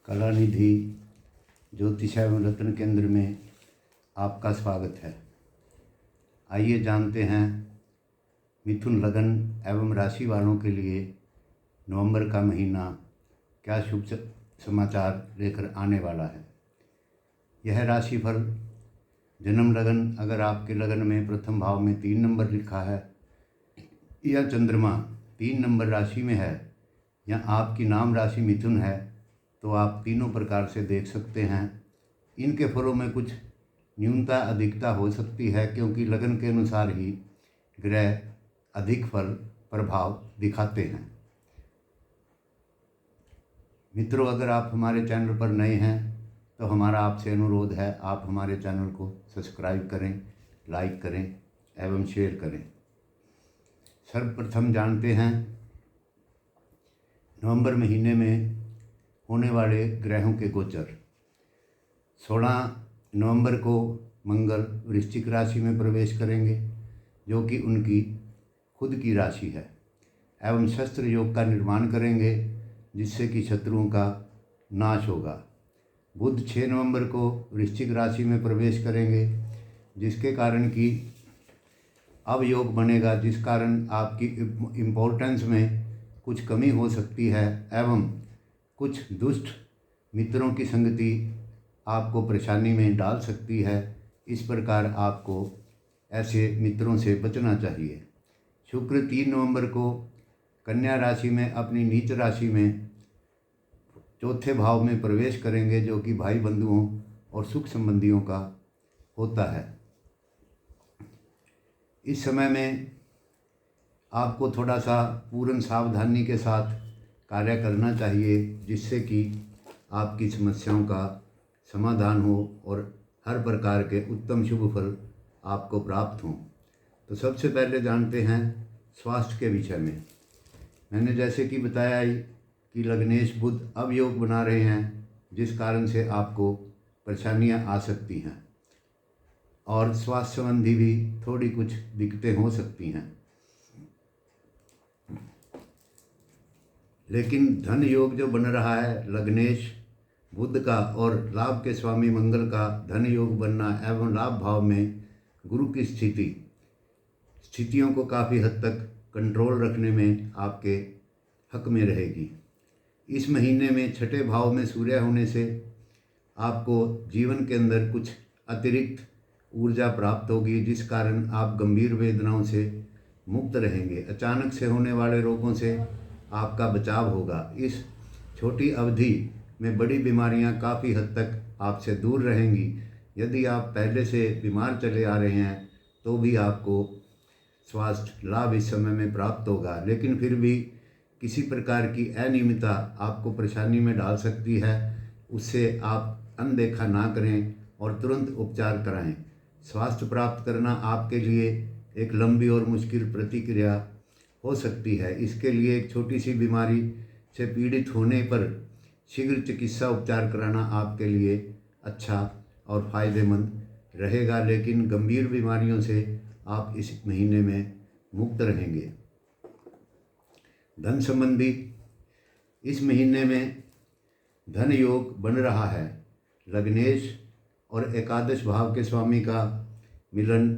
कलानिधि ज्योतिष एवं रत्न केंद्र में आपका स्वागत है। आइए जानते हैं मिथुन लगन एवं राशि वालों के लिए नवंबर का महीना क्या शुभ समाचार लेकर आने वाला है। यह राशिफल जन्म लगन अगर आपके लगन में प्रथम भाव में 3 नंबर लिखा है या चंद्रमा 3 नंबर राशि में है या आपकी नाम राशि मिथुन है तो आप तीनों प्रकार से देख सकते हैं। इनके फलों में कुछ न्यूनता अधिकता हो सकती है क्योंकि लगन के अनुसार ही ग्रह अधिक फल प्रभाव दिखाते हैं। मित्रों, अगर आप हमारे चैनल पर नए हैं तो हमारा आपसे अनुरोध है आप हमारे चैनल को सब्सक्राइब करें, लाइक करें एवं शेयर करें। सर्वप्रथम जानते हैं नवंबर महीने में होने वाले ग्रहों के गोचर। 16 नवंबर को मंगल वृश्चिक राशि में प्रवेश करेंगे जो कि उनकी खुद की राशि है एवं शस्त्र योग का निर्माण करेंगे जिससे कि शत्रुओं का नाश होगा। बुध 6 नवंबर को वृश्चिक राशि में प्रवेश करेंगे जिसके कारण कि अवयोग बनेगा, जिस कारण आपकी इम्पोर्टेंस में कुछ कमी हो सकती है एवं कुछ दुष्ट मित्रों की संगति आपको परेशानी में डाल सकती है। इस प्रकार आपको ऐसे मित्रों से बचना चाहिए। शुक्र 3 नवंबर को कन्या राशि में अपनी नीच राशि में चौथे भाव में प्रवेश करेंगे जो कि भाई बंधुओं और सुख संबंधियों का होता है। इस समय में आपको थोड़ा सा पूर्ण सावधानी के साथ कार्य करना चाहिए जिससे कि आपकी समस्याओं का समाधान हो और हर प्रकार के उत्तम शुभ फल आपको प्राप्त हों। तो सबसे पहले जानते हैं स्वास्थ्य के विषय में। मैंने जैसे कि बताया ही कि लग्नेश बुध अवयोग बना रहे हैं जिस कारण से आपको परेशानियां आ सकती हैं और स्वास्थ्य संबंधी भी थोड़ी कुछ दिक्कतें हो सकती हैं। लेकिन धन योग जो बन रहा है लग्नेश बुध का और लाभ के स्वामी मंगल का धन योग बनना एवं लाभ भाव में गुरु की स्थितियों को काफ़ी हद तक कंट्रोल रखने में आपके हक में रहेगी। इस महीने में छठे भाव में सूर्य होने से आपको जीवन के अंदर कुछ अतिरिक्त ऊर्जा प्राप्त होगी जिस कारण आप गंभीर वेदनाओं से मुक्त रहेंगे। अचानक से होने वाले रोगों से आपका बचाव होगा। इस छोटी अवधि में बड़ी बीमारियां काफ़ी हद तक आपसे दूर रहेंगी। यदि आप पहले से बीमार चले आ रहे हैं तो भी आपको स्वास्थ्य लाभ इस समय में प्राप्त होगा, लेकिन फिर भी किसी प्रकार की अनियमितता आपको परेशानी में डाल सकती है। उससे आप अनदेखा ना करें और तुरंत उपचार कराएं। स्वास्थ्य प्राप्त करना आपके लिए एक लंबी और मुश्किल प्रतिक्रिया हो सकती है। इसके लिए एक छोटी सी बीमारी से पीड़ित होने पर शीघ्र चिकित्सा उपचार कराना आपके लिए अच्छा और फायदेमंद रहेगा, लेकिन गंभीर बीमारियों से आप इस महीने में मुक्त रहेंगे। धन संबंधी इस महीने में धन योग बन रहा है। लग्नेश और एकादश भाव के स्वामी का मिलन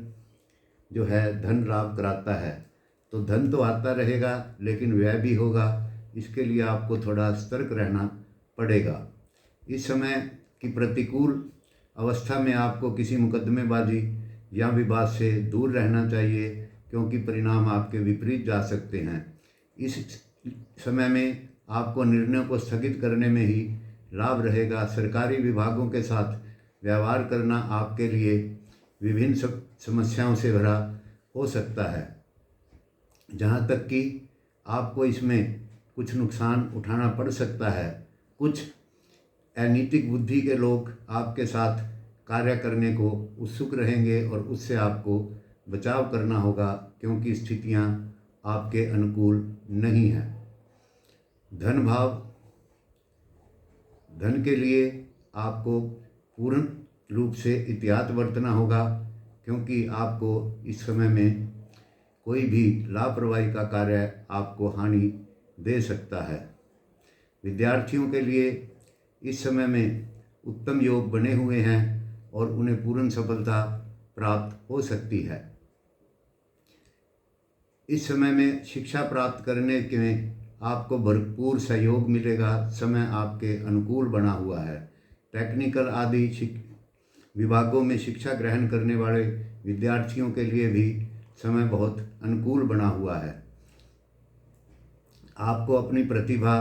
जो है धन लाभ कराता है। तो धन तो आता रहेगा लेकिन व्यय भी होगा। इसके लिए आपको थोड़ा सतर्क रहना पड़ेगा। इस समय की प्रतिकूल अवस्था में आपको किसी मुकदमेबाजी या विवाद से दूर रहना चाहिए क्योंकि परिणाम आपके विपरीत जा सकते हैं। इस समय में आपको निर्णयों को स्थगित करने में ही लाभ रहेगा। सरकारी विभागों के साथ व्यवहार करना आपके लिए विभिन्न समस्याओं से भरा हो सकता है, जहाँ तक कि आपको इसमें कुछ नुकसान उठाना पड़ सकता है। कुछ अनैतिक बुद्धि के लोग आपके साथ कार्य करने को उत्सुक रहेंगे और उससे आपको बचाव करना होगा क्योंकि स्थितियाँ आपके अनुकूल नहीं हैं। धन भाव धन के लिए आपको पूर्ण रूप से एहतियात बरतना होगा क्योंकि आपको इस समय में कोई भी लापरवाही का कार्य आपको हानि दे सकता है। विद्यार्थियों के लिए इस समय में उत्तम योग बने हुए हैं और उन्हें पूर्ण सफलता प्राप्त हो सकती है। इस समय में शिक्षा प्राप्त करने के में आपको भरपूर सहयोग मिलेगा। समय आपके अनुकूल बना हुआ है। टेक्निकल आदि विभागों में शिक्षा ग्रहण करने वाले विद्यार्थियों के लिए भी समय बहुत अनुकूल बना हुआ है। आपको अपनी प्रतिभा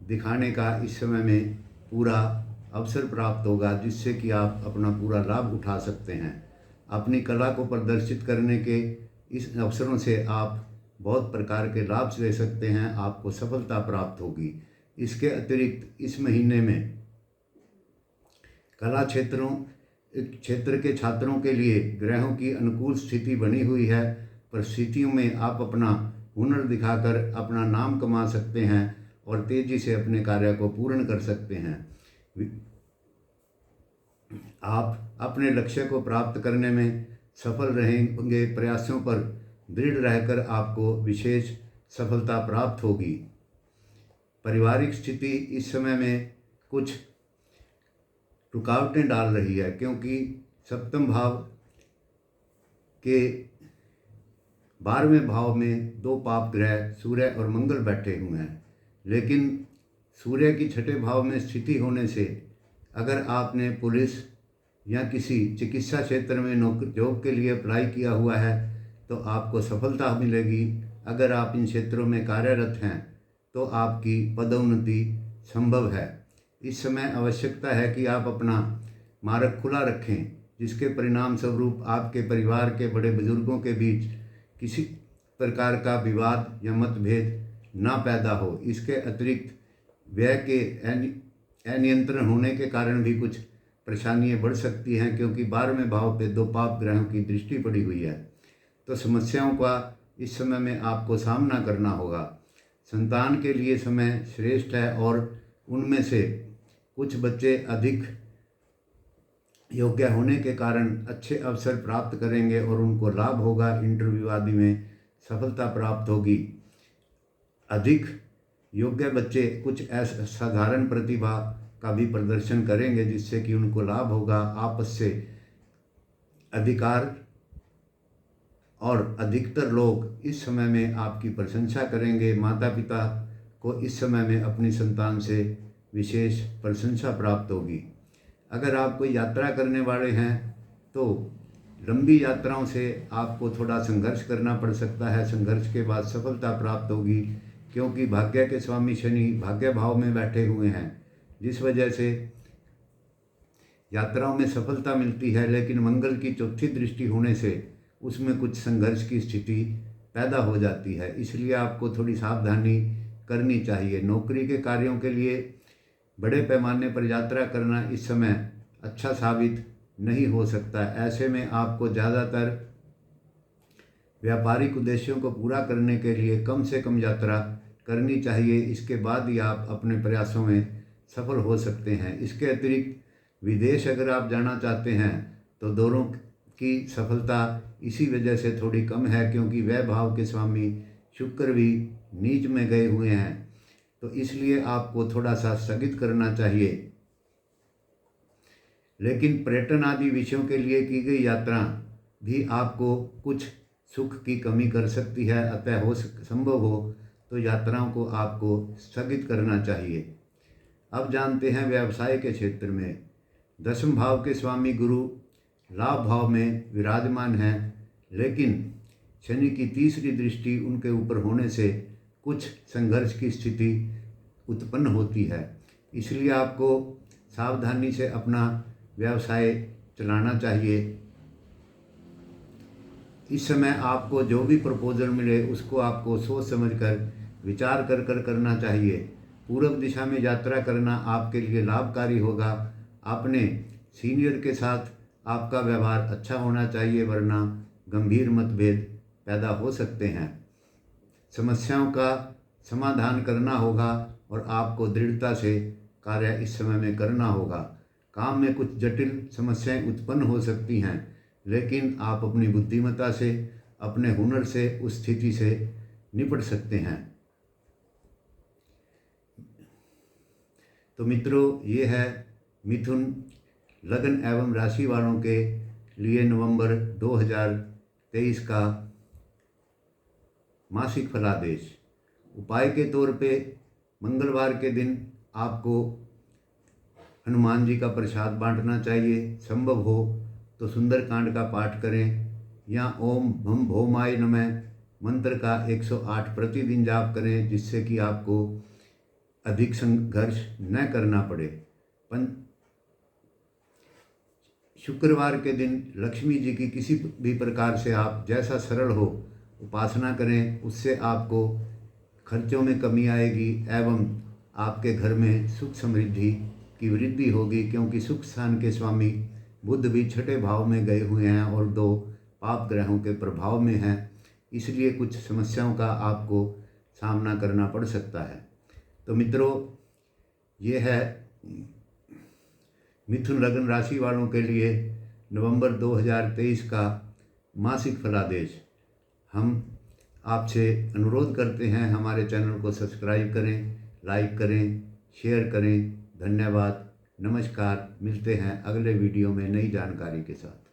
दिखाने का इस समय में पूरा अवसर प्राप्त होगा, जिससे कि आप अपना पूरा लाभ उठा सकते हैं। अपनी कला को प्रदर्शित करने के इस अवसरों से आप बहुत प्रकार के लाभ ले सकते हैं। आपको सफलता प्राप्त होगी। इसके अतिरिक्त इस महीने में कला क्षेत्र के छात्रों के लिए ग्रहों की अनुकूल स्थिति बनी हुई है। परिस्थितियों में आप अपना हुनर दिखाकर अपना नाम कमा सकते हैं और तेजी से अपने कार्य को पूर्ण कर सकते हैं। आप अपने लक्ष्य को प्राप्त करने में सफल रहेंगे। प्रयासों पर दृढ़ रहकर आपको विशेष सफलता प्राप्त होगी। पारिवारिक स्थिति इस समय में कुछ रुकावटें डाल रही है, क्योंकि सप्तम भाव के 12वें भाव में दो पाप ग्रह सूर्य और मंगल बैठे हुए हैं। लेकिन सूर्य की छठे भाव में स्थिति होने से अगर आपने पुलिस या किसी चिकित्सा क्षेत्र में जॉब के लिए अप्लाई किया हुआ है तो आपको सफलता मिलेगी। अगर आप इन क्षेत्रों में कार्यरत हैं तो आपकी पदोन्नति संभव है। इस समय आवश्यकता है कि आप अपना मार्ग खुला रखें, जिसके परिणाम स्वरूप आपके परिवार के बड़े बुजुर्गों के बीच किसी प्रकार का विवाद या मतभेद ना पैदा हो। इसके अतिरिक्त व्यय के अनियंत्रण होने के कारण भी कुछ परेशानियां बढ़ सकती हैं, क्योंकि 12वें भाव पे दो पाप ग्रहों की दृष्टि पड़ी हुई है। तो समस्याओं का इस समय में आपको सामना करना होगा। संतान के लिए समय श्रेष्ठ है और उनमें से कुछ बच्चे अधिक योग्य होने के कारण अच्छे अवसर प्राप्त करेंगे और उनको लाभ होगा। इंटरव्यू आदि में सफलता प्राप्त होगी। अधिक योग्य बच्चे कुछ असाधारण प्रतिभा का भी प्रदर्शन करेंगे, जिससे कि उनको लाभ होगा। आपस से अधिकार और अधिकतर लोग इस समय में आपकी प्रशंसा करेंगे। माता पिता को इस समय में अपनी संतान से विशेष प्रशंसा प्राप्त होगी। अगर आप कोई यात्रा करने वाले हैं तो लंबी यात्राओं से आपको थोड़ा संघर्ष करना पड़ सकता है। संघर्ष के बाद सफलता प्राप्त होगी, क्योंकि भाग्य के स्वामी शनि भाग्य भाव में बैठे हुए हैं, जिस वजह से यात्राओं में सफलता मिलती है। लेकिन मंगल की चौथी दृष्टि होने से उसमें कुछ संघर्ष की स्थिति पैदा हो जाती है, इसलिए आपको थोड़ी सावधानी करनी चाहिए। नौकरी के कार्यों के लिए बड़े पैमाने पर यात्रा करना इस समय अच्छा साबित नहीं हो सकता। ऐसे में आपको ज़्यादातर व्यापारिक उद्देश्यों को पूरा करने के लिए कम से कम यात्रा करनी चाहिए। इसके बाद ही आप अपने प्रयासों में सफल हो सकते हैं। इसके अतिरिक्त विदेश अगर आप जाना चाहते हैं तो दोनों की सफलता इसी वजह से थोड़ी कम है, क्योंकि वह भाव के स्वामी शुक्र भी नीच में गए हुए हैं, तो इसलिए आपको थोड़ा सा स्थगित करना चाहिए। लेकिन पर्यटन आदि विषयों के लिए की गई यात्रा भी आपको कुछ सुख की कमी कर सकती है, अतः संभव हो तो यात्राओं को आपको स्थगित करना चाहिए। अब जानते हैं व्यवसाय के क्षेत्र में 10वें भाव के स्वामी गुरु लाभ भाव में विराजमान हैं, लेकिन शनि की तीसरी दृष्टि उनके ऊपर होने से कुछ संघर्ष की स्थिति उत्पन्न होती है। इसलिए आपको सावधानी से अपना व्यवसाय चलाना चाहिए। इस समय आपको जो भी प्रपोजल मिले उसको आपको सोच समझकर विचार कर करना चाहिए। पूर्व दिशा में यात्रा करना आपके लिए लाभकारी होगा। अपने सीनियर के साथ आपका व्यवहार अच्छा होना चाहिए, वरना गंभीर मतभेद पैदा हो सकते हैं। समस्याओं का समाधान करना होगा और आपको दृढ़ता से कार्य इस समय में करना होगा। काम में कुछ जटिल समस्याएं उत्पन्न हो सकती हैं, लेकिन आप अपनी बुद्धिमत्ता से, अपने हुनर से उस स्थिति से निपट सकते हैं। तो मित्रों, ये है मिथुन लग्न एवं राशि वालों के लिए नवंबर 2023 का मासिक फलादेश। उपाय के तौर पे मंगलवार के दिन आपको हनुमान जी का प्रसाद बांटना चाहिए। संभव हो तो सुंदरकांड का पाठ करें या ओम भम भौमाय नमः मंत्र का 108 प्रतिदिन जाप करें, जिससे कि आपको अधिक संघर्ष न करना पड़े। शुक्रवार के दिन लक्ष्मी जी की किसी भी प्रकार से आप जैसा सरल हो उपासना करें, उससे आपको खर्चों में कमी आएगी एवं आपके घर में सुख समृद्धि की वृद्धि होगी, क्योंकि सुख स्थान के स्वामी बुध भी छठे भाव में गए हुए हैं और 2 पाप ग्रहों के प्रभाव में हैं। इसलिए कुछ समस्याओं का आपको सामना करना पड़ सकता है। तो मित्रों, ये है मिथुन लग्न राशि वालों के लिए नवंबर 2023 का मासिक फलादेश। हम आपसे अनुरोध करते हैं, हमारे चैनल को सब्सक्राइब करें, लाइक करें, शेयर करें। धन्यवाद, नमस्कार। मिलते हैं अगले वीडियो में नई जानकारी के साथ।